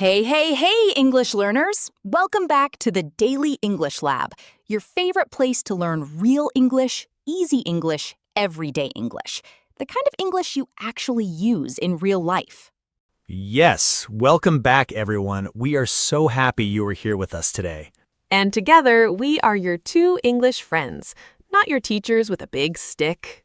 Hey, hey, hey, English learners! Welcome back to the Daily English Lab, your favorite place to learn real English, easy English, everyday English, the kind of English you actually use in real life. Yes, welcome back, everyone. We are so happy you are here with us today. And together, we are your two English friends, not your teachers with a big stick.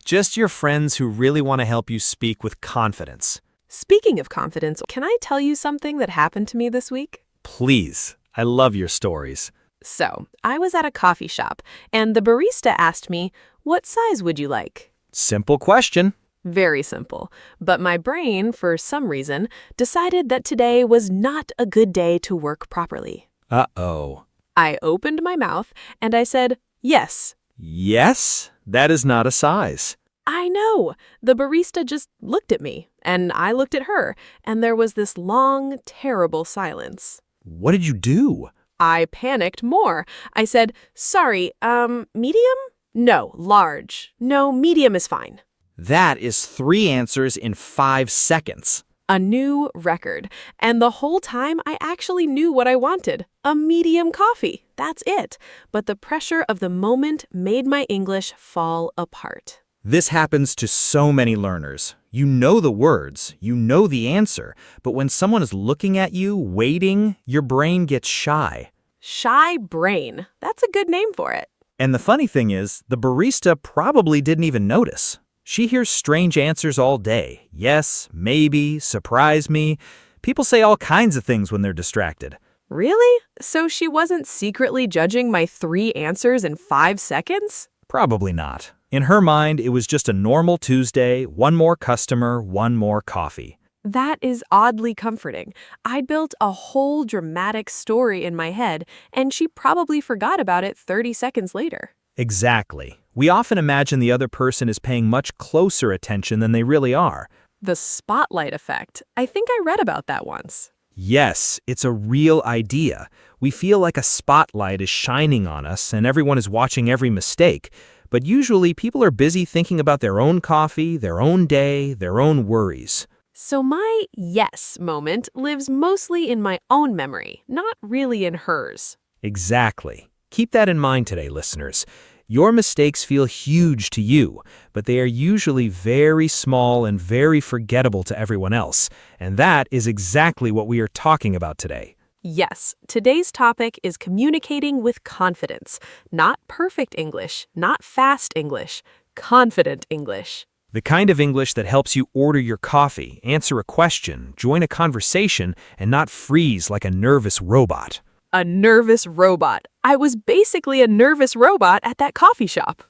Just your friends who really want to help you speak with confidence. Speaking of confidence, can I tell you something that happened to me this week? Please, I love your stories. So, I was at a coffee shop, and the barista asked me, "What size would you like?" Simple question. Very simple. But my brain, for some reason, decided that today was not a good day to work properly. Uh-oh. I opened my mouth, and I said, "Yes." Yes? That is not a size. I know. The barista just looked at me, and I looked at her, and there was this long, terrible silence. What did you do? I panicked more. I said, "Sorry, medium? No, large. No, medium is fine." That is 3 answers in 5 seconds. A new record. And the whole time, I actually knew what I wanted. A medium coffee. That's it. But the pressure of the moment made my English fall apart. This happens to so many learners. You know the words, you know the answer, but when someone is looking at you, waiting, your brain gets shy. Shy brain. That's a good name for it. And the funny thing is, the barista probably didn't even notice. She hears strange answers all day. Yes, maybe, surprise me. People say all kinds of things when they're distracted. Really? So she wasn't secretly judging my 3 answers in 5 seconds? Probably not. In her mind, it was just a normal Tuesday, one more customer, one more coffee. That is oddly comforting. I built a whole dramatic story in my head, and she probably forgot about it 30 seconds later. Exactly. We often imagine the other person is paying much closer attention than they really are. The spotlight effect. I think I read about that once. Yes, it's a real idea. We feel like a spotlight is shining on us and everyone is watching every mistake. But usually people are busy thinking about their own coffee, their own day, their own worries. So my yes moment lives mostly in my own memory, not really in hers. Exactly. Keep that in mind today, listeners. Your mistakes feel huge to you, but they are usually very small and very forgettable to everyone else. And that is exactly what we are talking about today. Yes, today's topic is communicating with confidence. Not perfect English, not fast English, confident English. The kind of English that helps you order your coffee, answer a question, join a conversation, and not freeze like a nervous robot. A nervous robot. I was basically a nervous robot at that coffee shop.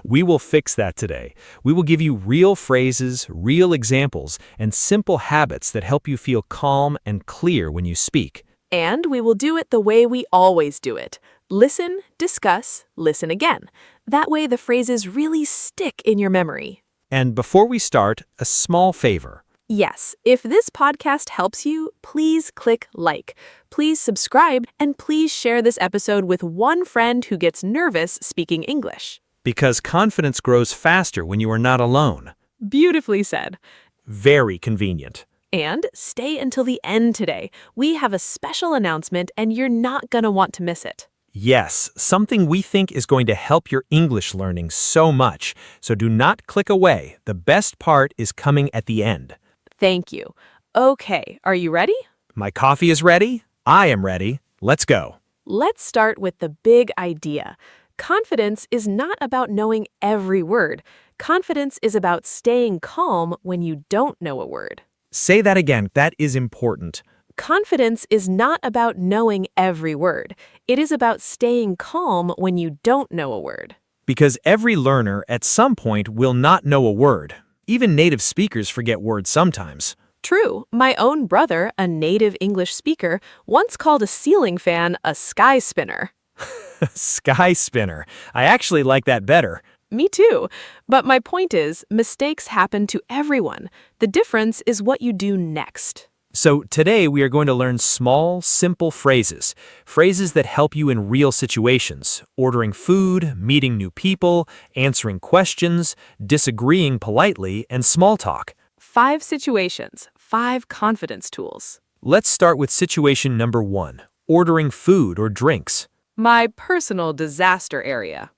We will fix that today. We will give you real phrases, real examples, and simple habits that help you feel calm and clear when you speak. And we will do it the way we always do it. Listen, discuss, listen again. That way the phrases really stick in your memory. And before we start, a small favor. Yes, if this podcast helps you, please click like. Please subscribe, and please share this episode with one friend who gets nervous speaking English. Because confidence grows faster when you are not alone. Beautifully said. Very convenient. And stay until the end today. We have a special announcement, and you're not going to want to miss it. Yes, something we think is going to help your English learning so much. So do not click away. The best part is coming at the end. Thank you. Okay, are you ready? My coffee is ready. I am ready. Let's go. Let's start with the big idea. Confidence is not about knowing every word. Confidence is about staying calm when you don't know a word. Say that again. That is important. Confidence is not about knowing every word. It is about staying calm when you don't know a word. Because every learner at some point will not know a word. Even native speakers forget words sometimes. True. My own brother, a native English speaker, once called a ceiling fan a sky spinner. Sky spinner. I actually like that better. Me too. But my point is, mistakes happen to everyone. The difference is what you do next. So today we are going to learn small, simple phrases. Phrases that help you in real situations. Ordering food, meeting new people, answering questions, disagreeing politely, and small talk. 5 situations, 5 confidence tools. Let's start with situation number 1, ordering food or drinks. My personal disaster area.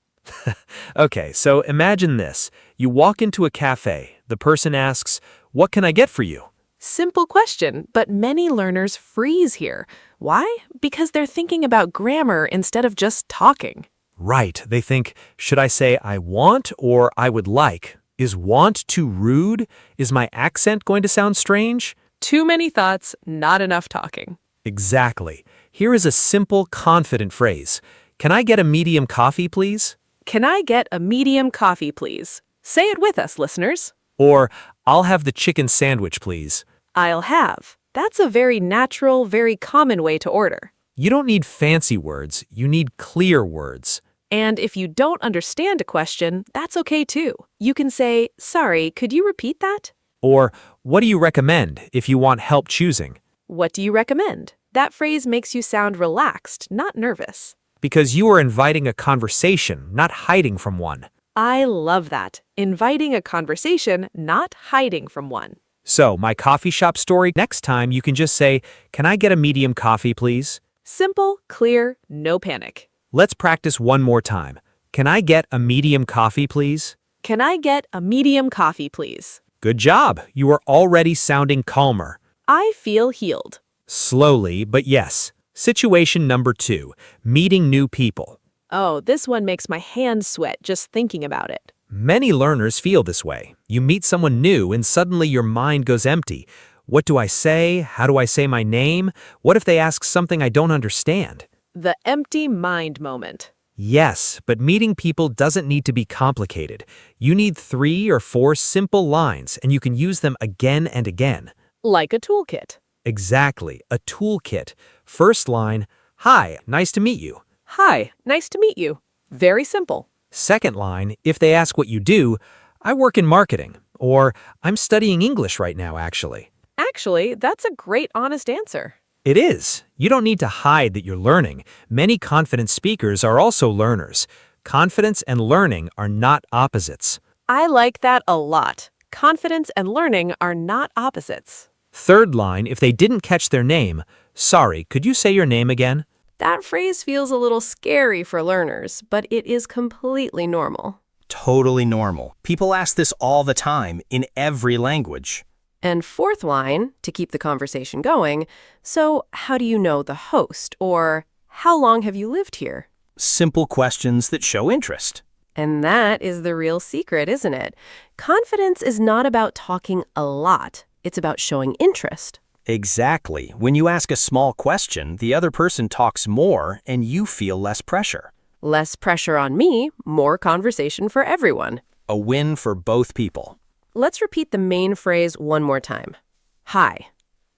Okay, so imagine this. You walk into a cafe. The person asks, "What can I get for you?" Simple question, but many learners freeze here. Why? Because they're thinking about grammar instead of just talking. Right, they think, should I say I want or I would like? Is want too rude? Is my accent going to sound strange? Too many thoughts, not enough talking. Exactly. Here is a simple, confident phrase. Can I get a medium coffee, please? Can I get a medium coffee, please? Say it with us, listeners. Or, I'll have the chicken sandwich, please. I'll have. That's a very natural, very common way to order. You don't need fancy words, you need clear words. And if you don't understand a question, that's okay too. You can say, "Sorry, could you repeat that?" Or, what do you recommend if you want help choosing? What do you recommend? That phrase makes you sound relaxed, not nervous. Because you are inviting a conversation, not hiding from one. I love that. Inviting a conversation, not hiding from one. So, my coffee shop story, next time you can just say, "Can I get a medium coffee, please?" Simple, clear, no panic. Let's practice one more time. Can I get a medium coffee, please? Can I get a medium coffee, please? Good job. You are already sounding calmer. I feel healed. Slowly, but yes. Situation number 2, meeting new people. Oh, this one makes my hands sweat just thinking about it. Many learners feel this way. You meet someone new and suddenly your mind goes empty. What do I say? How do I say my name? What if they ask something I don't understand? The empty mind moment. Yes, but meeting people doesn't need to be complicated. You need 3 or 4 simple lines, and you can use them again and again. Like a toolkit. Exactly, a toolkit. First line, "Hi, nice to meet you." Hi, nice to meet you. Very simple. Second line, if they ask what you do, "I work in marketing," or "I'm studying English right now, actually." Actually, that's a great honest answer. It is. You don't need to hide that you're learning. Many confident speakers are also learners. Confidence and learning are not opposites. I like that a lot. Confidence and learning are not opposites. Third line, if they didn't catch their name, "Sorry, could you say your name again?" That phrase feels a little scary for learners, but it is completely normal. Totally normal. People ask this all the time in every language. And fourth line, to keep the conversation going, so how do you know the host? Or how long have you lived here? Simple questions that show interest. And that is the real secret, isn't it? Confidence is not about talking a lot. It's about showing interest. Exactly. When you ask a small question, the other person talks more and you feel less pressure. Less pressure on me, more conversation for everyone. A win for both people. Let's repeat the main phrase one more time. Hi,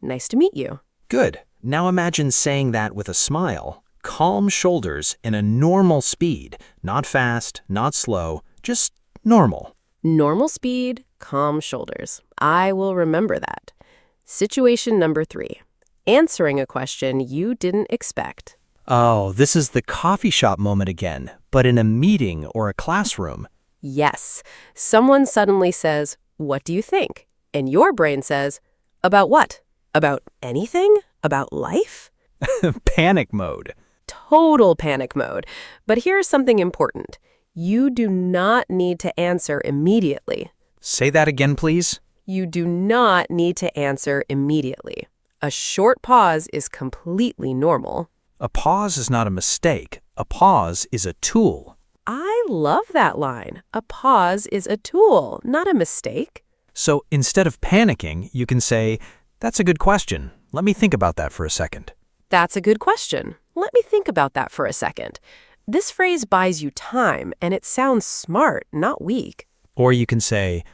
nice to meet you. Good. Now imagine saying that with a smile, calm shoulders, and a normal speed. Not fast, not slow, just normal. Normal speed, calm shoulders. I will remember that. Situation number 3. Answering a question you didn't expect. Oh, this is the coffee shop moment again, but in a meeting or a classroom. Yes. Someone suddenly says, "What do you think?" And your brain says, "About what? About anything? About life?" Panic mode. Total panic mode. But here's something important. You do not need to answer immediately. Say that again, please. You do not need to answer immediately. A short pause is completely normal. A pause is not a mistake. A pause is a tool. I love that line. A pause is a tool, not a mistake. So instead of panicking, you can say, "That's a good question. Let me think about that for a second." That's a good question. Let me think about that for a second. This phrase buys you time, and it sounds smart, not weak. Or you can say,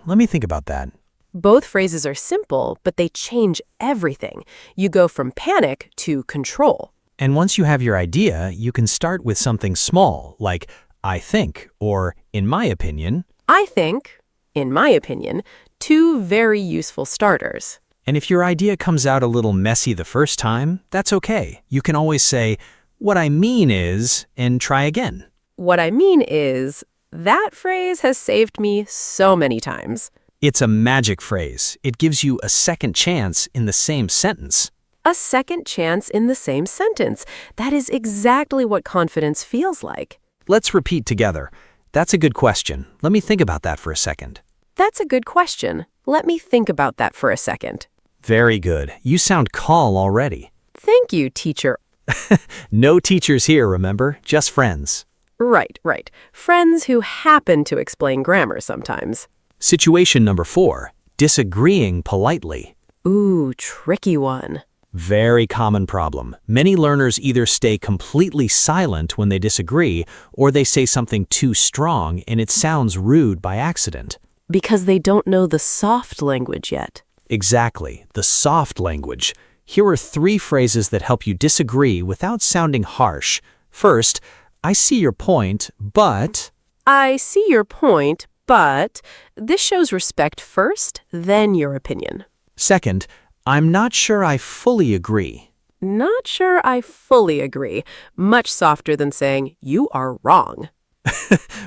let me think about that. Both phrases are simple, but they change everything. You go from panic to control. And once you have your idea, you can start with something small, like, "I think," or "in my opinion." I think, in my opinion, 2 very useful starters. And if your idea comes out a little messy the first time, that's okay. You can always say, "What I mean is," and try again. What I mean is, that phrase has saved me so many times. It's a magic phrase. It gives you a second chance in the same sentence. A second chance in the same sentence. That is exactly what confidence feels like. Let's repeat together. That's a good question. Let me think about that for a second. That's a good question. Let me think about that for a second. Very good. You sound calm already. Thank you, teacher. No teachers here, remember? Just friends. Right. Friends who happen to explain grammar sometimes. Situation number 4, disagreeing politely. Ooh, tricky one. Very common problem. Many learners either stay completely silent when they disagree, or they say something too strong and it sounds rude by accident. Because they don't know the soft language yet. Exactly, the soft language. Here are 3 phrases that help you disagree without sounding harsh. First, I see your point, but... I see your point, but... This shows respect first, then your opinion. Second, I'm not sure I fully agree. Not sure I fully agree. Much softer than saying, you are wrong.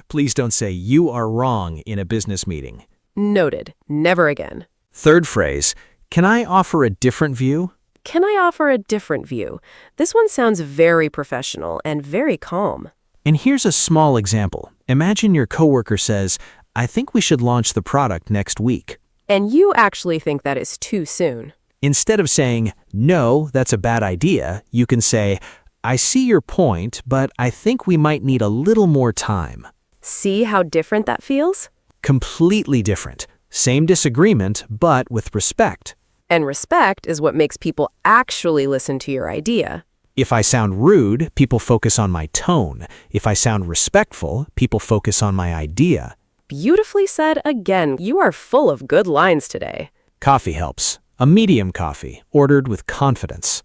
Please don't say you are wrong in a business meeting. Noted. Never again. Third phrase, can I offer a different view? Can I offer a different view? This one sounds very professional and very calm. And here's a small example. Imagine your coworker says, I think we should launch the product next week. And you actually think that is too soon. Instead of saying, no, that's a bad idea, you can say, I see your point, but I think we might need a little more time. See how different that feels? Completely different. Same disagreement, but with respect. And respect is what makes people actually listen to your idea. If I sound rude, people focus on my tone. If I sound respectful, people focus on my idea. Beautifully said again. You are full of good lines today. Coffee helps. A medium coffee, ordered with confidence.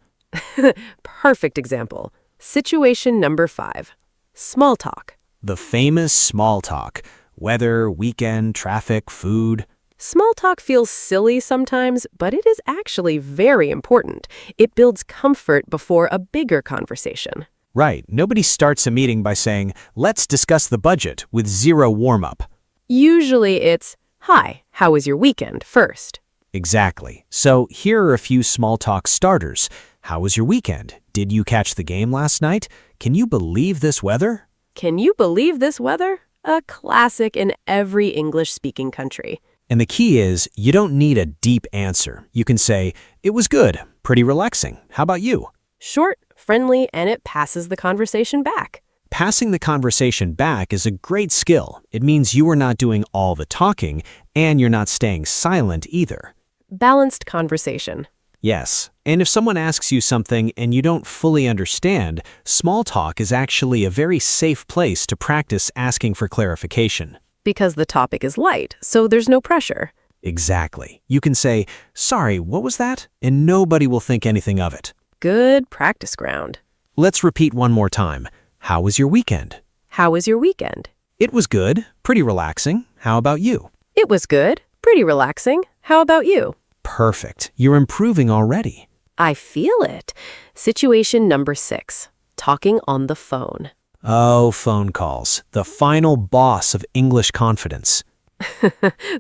Perfect example. Situation number 5. Small talk. The famous small talk. Weather, weekend, traffic, food. Small talk feels silly sometimes, but it is actually very important. It builds comfort before a bigger conversation. Right. Nobody starts a meeting by saying, let's discuss the budget with 0 warm-up. Usually it's, hi, how was your weekend first? Exactly. So here are a few small talk starters. How was your weekend? Did you catch the game last night? Can you believe this weather? Can you believe this weather? A classic in every English-speaking country. And the key is, you don't need a deep answer. You can say, it was good, pretty relaxing. How about you? Short, friendly, and it passes the conversation back. Passing the conversation back is a great skill. It means you are not doing all the talking, and you're not staying silent either. Balanced conversation. Yes, and if someone asks you something and you don't fully understand, small talk is actually a very safe place to practice asking for clarification. Because the topic is light, so there's no pressure. Exactly. You can say, sorry, what was that? And nobody will think anything of it. Good practice ground. Let's repeat one more time. How was your weekend? How was your weekend? It was good, pretty relaxing. How about you? It was good, pretty relaxing. How about you? Perfect. You're improving already. I feel it. Situation number 6. Talking on the phone. Oh, phone calls. The final boss of English confidence.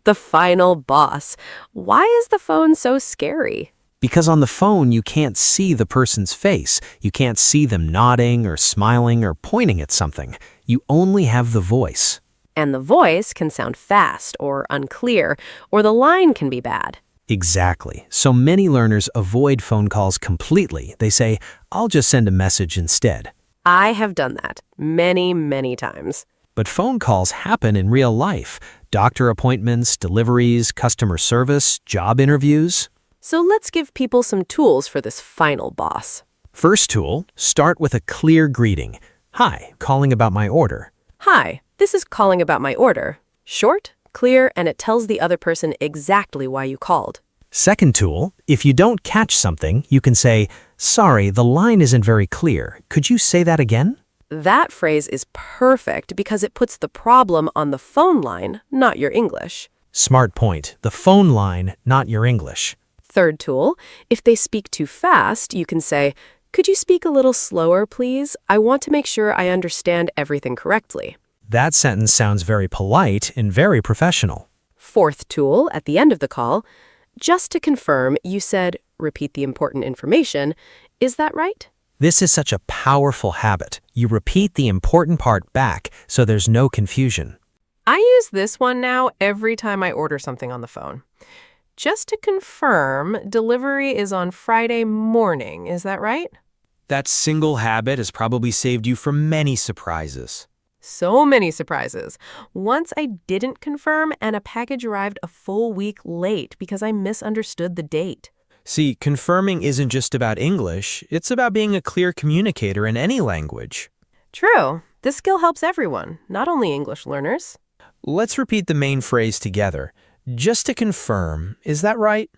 The final boss. Why is the phone so scary? Because on the phone, you can't see the person's face. You can't see them nodding or smiling or pointing at something. You only have the voice. And the voice can sound fast or unclear, or the line can be bad. Exactly. So many learners avoid phone calls completely. They say, I'll just send a message instead. I have done that many, many times. But phone calls happen in real life. Doctor appointments, deliveries, customer service, job interviews. So let's give people some tools for this final boss. First tool, start with a clear greeting. Hi, calling about my order. Hi, this is calling about my order. Short, clear, and it tells the other person exactly why you called. Second tool, if you don't catch something, you can say, sorry, the line isn't very clear. Could you say that again? That phrase is perfect because it puts the problem on the phone line, not your English. Smart point. The phone line, not your English. Third tool, if they speak too fast, you can say, could you speak a little slower, please? I want to make sure I understand everything correctly. That sentence sounds very polite and very professional. Fourth tool at the end of the call. Just to confirm, you said, repeat the important information. Is that right? This is such a powerful habit. You repeat the important part back so there's no confusion. I use this one now every time I order something on the phone. Just to confirm, delivery is on Friday morning. Is that right? That single habit has probably saved you from many surprises. So many surprises. Once I didn't confirm and a package arrived a full week late because I misunderstood the date. See, confirming isn't just about English, it's about being a clear communicator in any language. True. This skill helps everyone, not only English learners. Let's repeat the main phrase together. Just to confirm, is that right?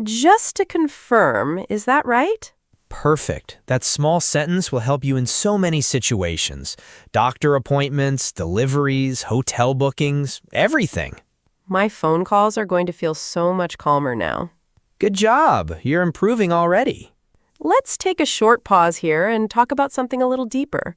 Just to confirm, is that right? Perfect. That small sentence will help you in so many situations. Doctor appointments, deliveries, hotel bookings, everything. My phone calls are going to feel so much calmer now. Good job. You're improving already. Let's take a short pause here and talk about something a little deeper.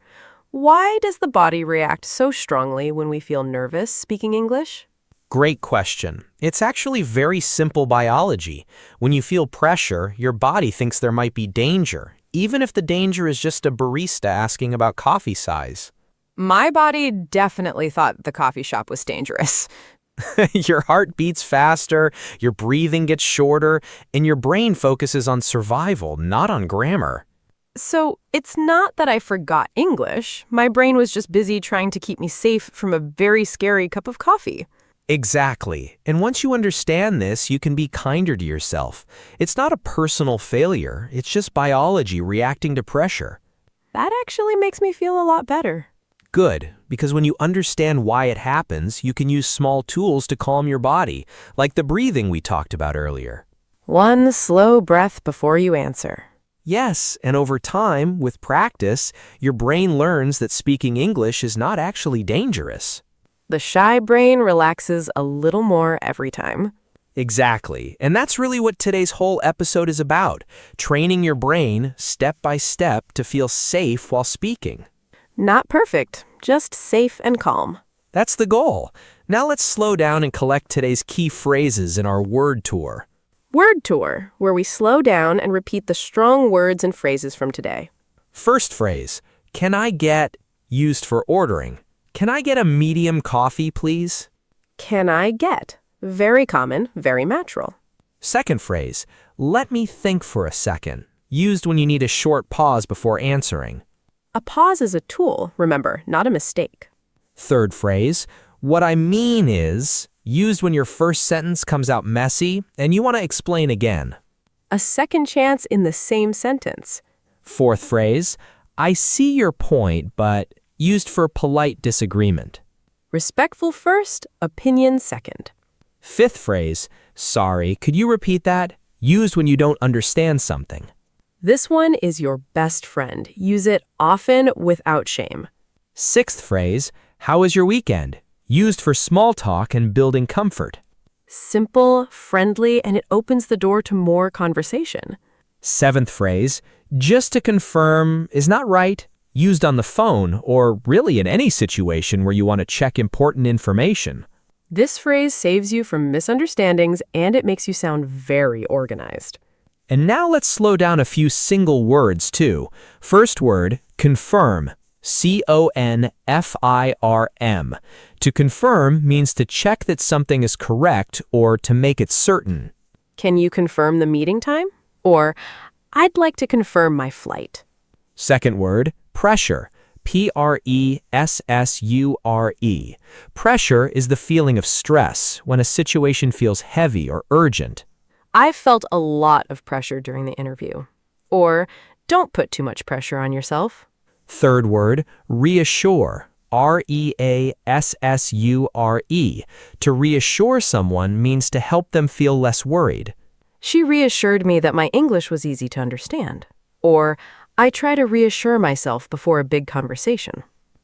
Why does the body react so strongly when we feel nervous speaking English? Great question. It's actually very simple biology. When you feel pressure, your body thinks there might be danger, even if the danger is just a barista asking about coffee size. My body definitely thought the coffee shop was dangerous. Your heart beats faster, your breathing gets shorter, and your brain focuses on survival, not on grammar. So it's not that I forgot English. My brain was just busy trying to keep me safe from a very scary cup of coffee. Exactly. And once you understand this, you can be kinder to yourself. It's not a personal failure. It's just biology reacting to pressure. That actually makes me feel a lot better. Good, because when you understand why it happens, you can use small tools to calm your body, like the breathing we talked about earlier. One slow breath before you answer. Yes, and over time, with practice, your brain learns that speaking English is not actually dangerous. The shy brain relaxes a little more every time. Exactly, and that's really what today's whole episode is about, training your brain step by step to feel safe while speaking. Not perfect, just safe and calm. That's the goal. Now let's slow down and collect today's key phrases in our word tour. Word tour, where we slow down and repeat the strong words and phrases from today. First phrase, can I get, used for ordering. Can I get a medium coffee, please? Can I get? Very common, very natural. Second phrase, let me think for a second. Used when you need a short pause before answering. A pause is a tool, remember, not a mistake. Third phrase, what I mean is, used when your first sentence comes out messy and you want to explain again. A second chance in the same sentence. Fourth phrase, I see your point, but used for polite disagreement. Respectful first, opinion second. Fifth phrase, sorry, could you repeat that? Used when you don't understand something. This one is your best friend. Use it often without shame. Sixth phrase, how was your weekend? Used for small talk and building comfort. Simple, friendly, and it opens the door to more conversation. Seventh phrase, just to confirm, is not right. Used on the phone or really in any situation where you want to check important information. This phrase saves you from misunderstandings and it makes you sound very organized. And now let's slow down a few single words too. First word, confirm. C-O-N-F-I-R-M. To confirm means to check that something is correct or to make it certain. Can you confirm the meeting time? Or, I'd like to confirm my flight. Second word, pressure. P-R-E-S-S-U-R-E. Pressure is the feeling of stress when a situation feels heavy or urgent. I've felt a lot of pressure during the interview. Or, don't put too much pressure on yourself. Third word, reassure. R-E-A-S-S-U-R-E. To reassure someone means to help them feel less worried. She reassured me that my English was easy to understand. Or, I try to reassure myself before a big conversation.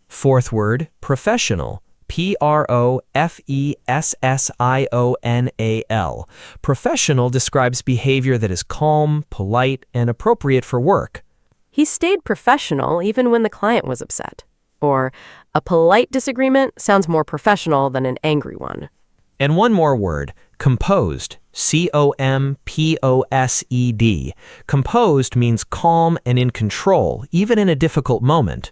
Fourth word, professional. P-R-O-F-E-S-S-I-O-N-A-L. Professional describes behavior that is calm, polite, and appropriate for work. He stayed professional even when the client was upset. Or, a polite disagreement sounds more professional than an angry one. And one more word, composed, C-O-M-P-O-S-E-D. Composed means calm and in control, even in a difficult moment.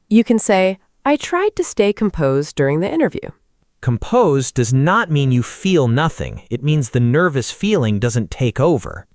You can say, I tried to stay composed during the interview. Composed does not mean you feel nothing. It means the nervous feeling doesn't take over.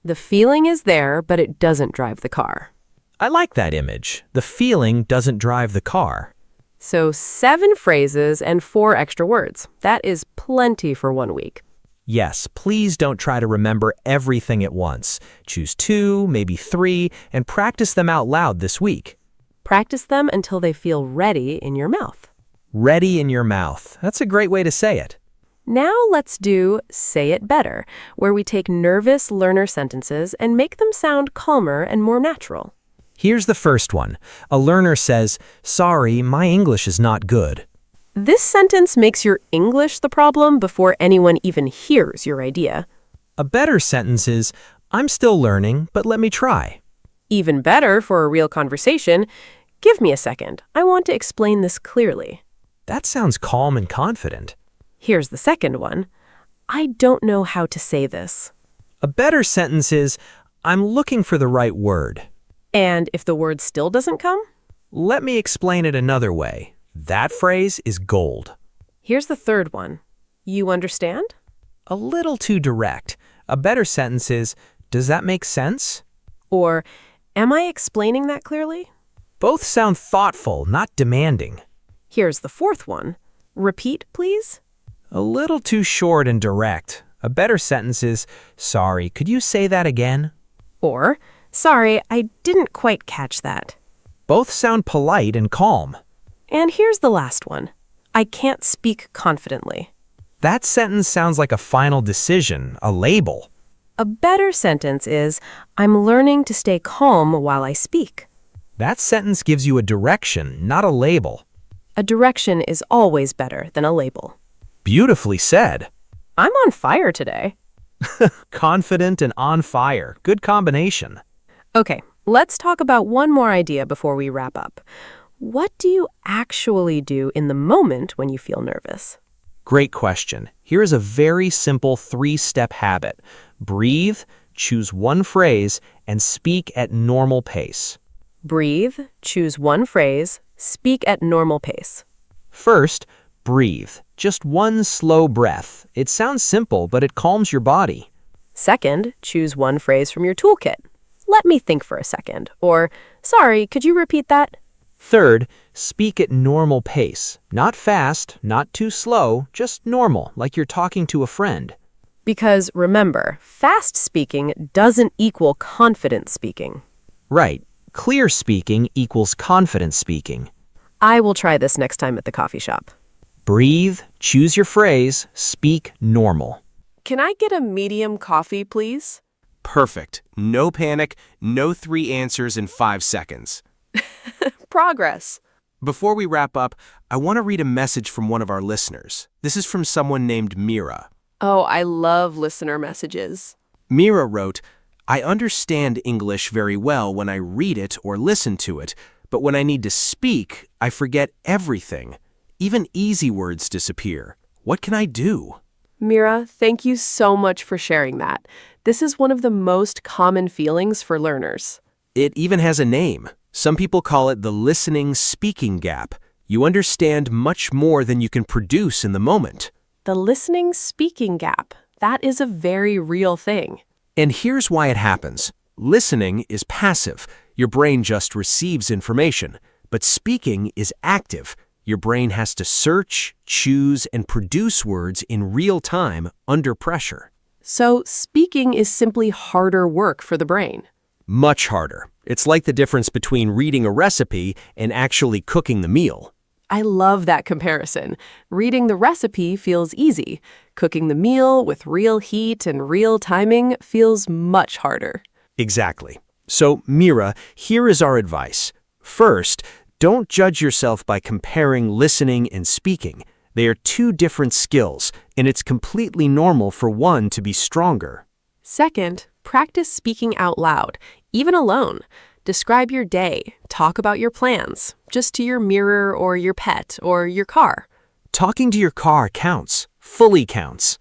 The feeling is there, but it doesn't drive the car. I like that image. The feeling doesn't drive the car. So 7 phrases and 4 extra words. That is plenty for 1 week. Yes, please don't try to remember everything at once. Choose 2, maybe 3, and practice them out loud this week. Practice them until they feel ready in your mouth. Ready in your mouth. That's a great way to say it. Now let's do Say It Better, where we take nervous learner sentences and make them sound calmer and more natural. Here's the first one. A learner says, "Sorry, my English is not good." This sentence makes your English the problem before anyone even hears your idea. A better sentence is, "I'm still learning, but let me try." Even better for a real conversation, give me a second. I want to explain this clearly. That sounds calm and confident. Here's the second one. I don't know how to say this. A better sentence is, "I'm looking for the right word." And if the word still doesn't come? Let me explain it another way. That phrase is gold. Here's the third one. You understand? A little too direct. A better sentence is, "Does that make sense?" Or, am I explaining that clearly? Both sound thoughtful, not demanding. Here's the fourth one. Repeat, please. A little too short and direct. A better sentence is, "Sorry, could you say that again?" Or, sorry, I didn't quite catch that. Both sound polite and calm. And here's the last one. I can't speak confidently. That sentence sounds like a final decision, a label. A better sentence is, I'm learning to stay calm while I speak. That sentence gives you a direction, not a label. A direction is always better than a label. Beautifully said. I'm on fire today. Confident and on fire. Good combination. Okay, let's talk about one more idea before we wrap up. What do you actually do in the moment when you feel nervous? Great question. Here is a very simple 3-step habit. Breathe, choose one phrase, and speak at normal pace. Breathe, choose one phrase, speak at normal pace. First, breathe. Just one slow breath. It sounds simple, but it calms your body. Second, choose one phrase from your toolkit. Let me think for a second. Or, sorry, could you repeat that? Third, speak at normal pace. Not fast, not too slow, just normal, like you're talking to a friend. Because remember, fast speaking doesn't equal confident speaking. Right. Clear speaking equals confident speaking. I will try this next time at the coffee shop. Breathe, choose your phrase, speak normal. Can I get a medium coffee, please? Perfect. No panic, no 3 answers in 5 seconds. Progress. Before we wrap up, I want to read a message from one of our listeners. This is from someone named Mira. Oh, I love listener messages. Mira wrote, I understand English very well when I read it or listen to it, but when I need to speak, I forget everything. Even easy words disappear. What can I do? Mira, thank you so much for sharing that. This is one of the most common feelings for learners. It even has a name. Some people call it the listening-speaking gap. You understand much more than you can produce in the moment. The listening-speaking gap. That is a very real thing. And here's why it happens. Listening is passive. Your brain just receives information. But speaking is active. Your brain has to search, choose, and produce words in real time under pressure. So speaking is simply harder work for the brain. Much harder. It's like the difference between reading a recipe and actually cooking the meal. I love that comparison. Reading the recipe feels easy. Cooking the meal with real heat and real timing feels much harder. Exactly. So, Mira, here is our advice. First, don't judge yourself by comparing listening and speaking. They are 2 different skills, and it's completely normal for one to be stronger. Second, practice speaking out loud, even alone. Describe your day. Talk about your plans, just to your mirror or your pet or your car. Talking to your car counts. fully counts.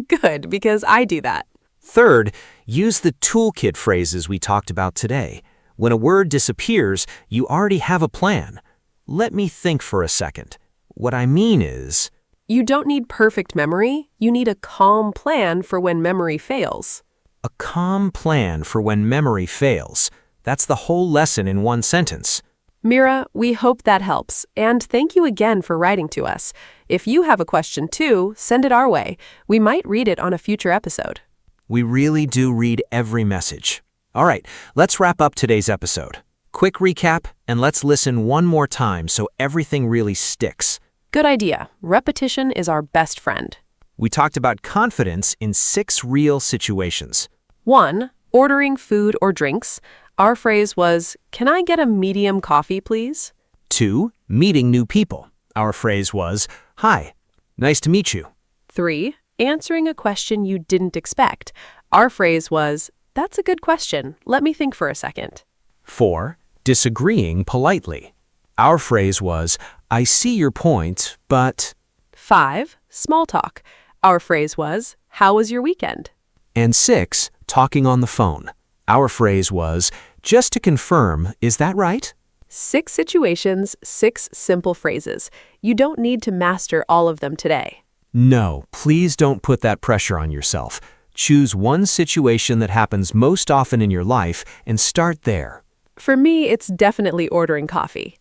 Good, because I do that. Third, use the toolkit phrases we talked about today. When a word disappears, you already have a plan. Let me think for a second. What I mean is, You don't need perfect memory. You need a calm plan for when memory fails. a calm plan for when memory fails. That's the whole lesson in one sentence. Mira, we hope that helps, and thank you again for writing to us. If you have a question too, send it our way. We might read it on a future episode. We really do read every message. All right, let's wrap up today's episode. Quick recap, and let's listen one more time so everything really sticks. Good idea. Repetition is our best friend. We talked about confidence in 6 real situations. 1. Ordering food or drinks. Our phrase was, "Can I get a medium coffee, please?" 2. Meeting new people. Our phrase was, "Hi, nice to meet you." 3. Answering a question you didn't expect. Our phrase was, "That's a good question. Let me think for a second." 4. Disagreeing politely. Our phrase was, "I see your point, but..." 5. Small talk. Our phrase was, "How was your weekend?" And 6. Talking on the phone. Our phrase was, "Just to confirm, is that right?" 6 situations, 6 simple phrases. You don't need to master all of them today. No, please don't put that pressure on yourself. Choose one situation that happens most often in your life and start there. For me, it's definitely ordering coffee.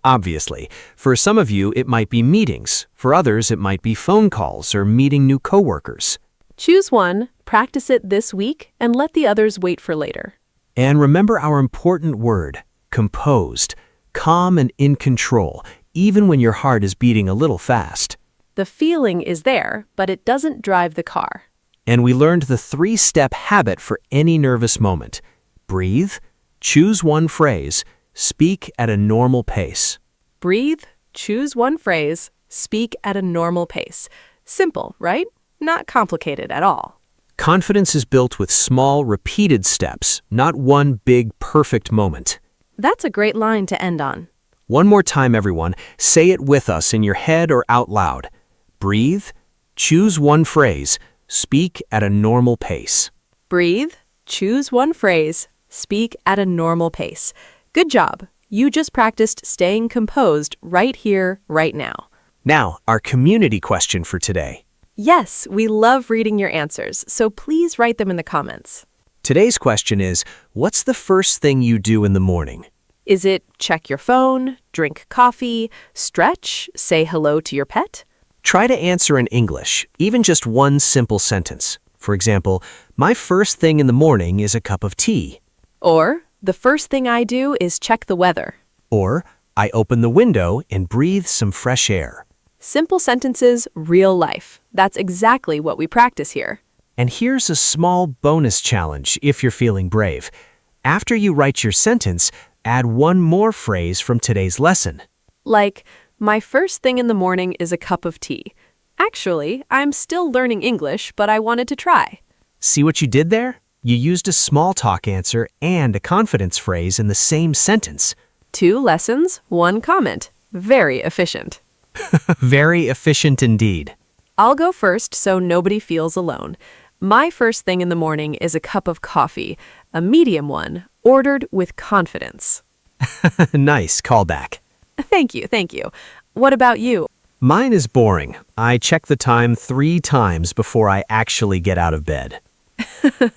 Obviously, for some of you, it might be meetings. For others, it might be phone calls or meeting new coworkers. Choose one, practice it this week, and let the others wait for later. And remember our important word, composed, calm and in control, even when your heart is beating a little fast. The feeling is there, but it doesn't drive the car. And we learned the 3-step habit for any nervous moment. Breathe, choose one phrase, speak at a normal pace. Breathe, choose one phrase, speak at a normal pace. Simple, right? Not complicated at all. Confidence is built with small, repeated steps, not one big, perfect moment. That's a great line to end on. One more time, everyone. Say it with us in your head or out loud. Breathe, choose one phrase, speak at a normal pace. Breathe, choose one phrase, speak at a normal pace. Good job. You just practiced staying composed right here, right now. Now, our community question for today. Yes, we love reading your answers, so please write them in the comments. Today's question is, what's the first thing you do in the morning? Is it check your phone, drink coffee, stretch, say hello to your pet? Try to answer in English, even just one simple sentence. For example, my first thing in the morning is a cup of tea. Or, the first thing I do is check the weather. Or, I open the window and breathe some fresh air. Simple sentences, real life. That's exactly what we practice here. And here's a small bonus challenge if you're feeling brave. After you write your sentence, add one more phrase from today's lesson. Like, my first thing in the morning is a cup of tea. Actually, I'm still learning English, but I wanted to try. See what you did there? You used a small talk answer and a confidence phrase in the same sentence. 2 lessons, 1 comment. Very efficient. Very efficient indeed. I'll go first so nobody feels alone. My first thing in the morning is a cup of coffee, a medium one, ordered with confidence. Nice callback. Thank you, thank you. What about you? Mine is boring. I check the time 3 times before I actually get out of bed.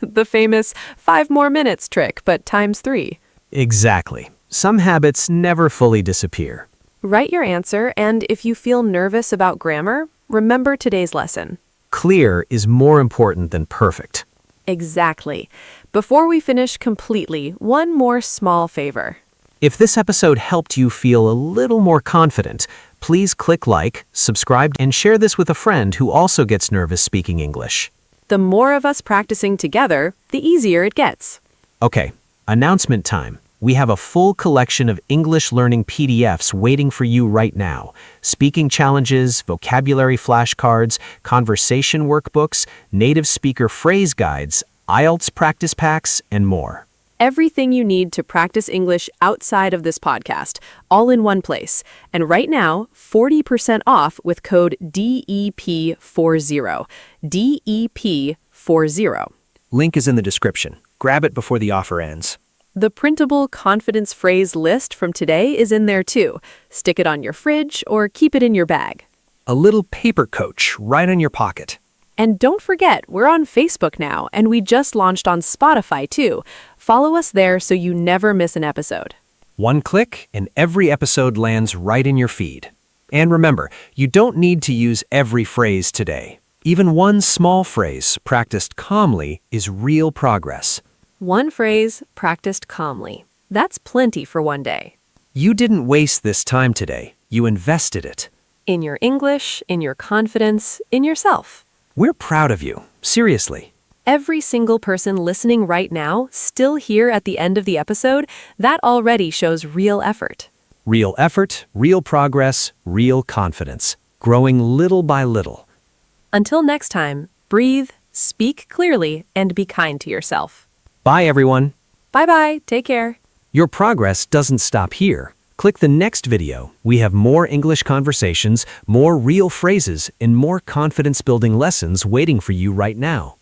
The famous 5 more minutes trick, but times 3. Exactly. Some habits never fully disappear. Write your answer, and if you feel nervous about grammar, remember today's lesson. Clear is more important than perfect. Exactly. Before we finish completely, one more small favor. If this episode helped you feel a little more confident, please click like, subscribe, and share this with a friend who also gets nervous speaking English. The more of us practicing together, the easier it gets. Okay, announcement time. We have a full collection of English learning PDFs waiting for you right now. Speaking challenges, vocabulary flashcards, conversation workbooks, native speaker phrase guides, IELTS practice packs, and more. Everything you need to practice English outside of this podcast, all in one place. And right now, 40% off with code DEP40. DEP40. Link is in the description. Grab it before the offer ends. The printable confidence phrase list from today is in there too. Stick it on your fridge or keep it in your bag. A little paper coach right in your pocket. And don't forget, we're on Facebook now, and we just launched on Spotify too. Follow us there so you never miss an episode. One click and every episode lands right in your feed. And remember, you don't need to use every phrase today. Even one small phrase practiced calmly is real progress. One phrase practiced calmly. That's plenty for one day. You didn't waste this time today. You invested it. In your English, in your confidence, in yourself. We're proud of you. Seriously. Every single person listening right now, still here at the end of the episode, that already shows real effort. Real effort, real progress, real confidence. Growing little by little. Until next time, breathe, speak clearly, and be kind to yourself. Bye, everyone. Bye-bye. Take care. Your progress doesn't stop here. Click the next video. We have more English conversations, more real phrases, and more confidence-building lessons waiting for you right now.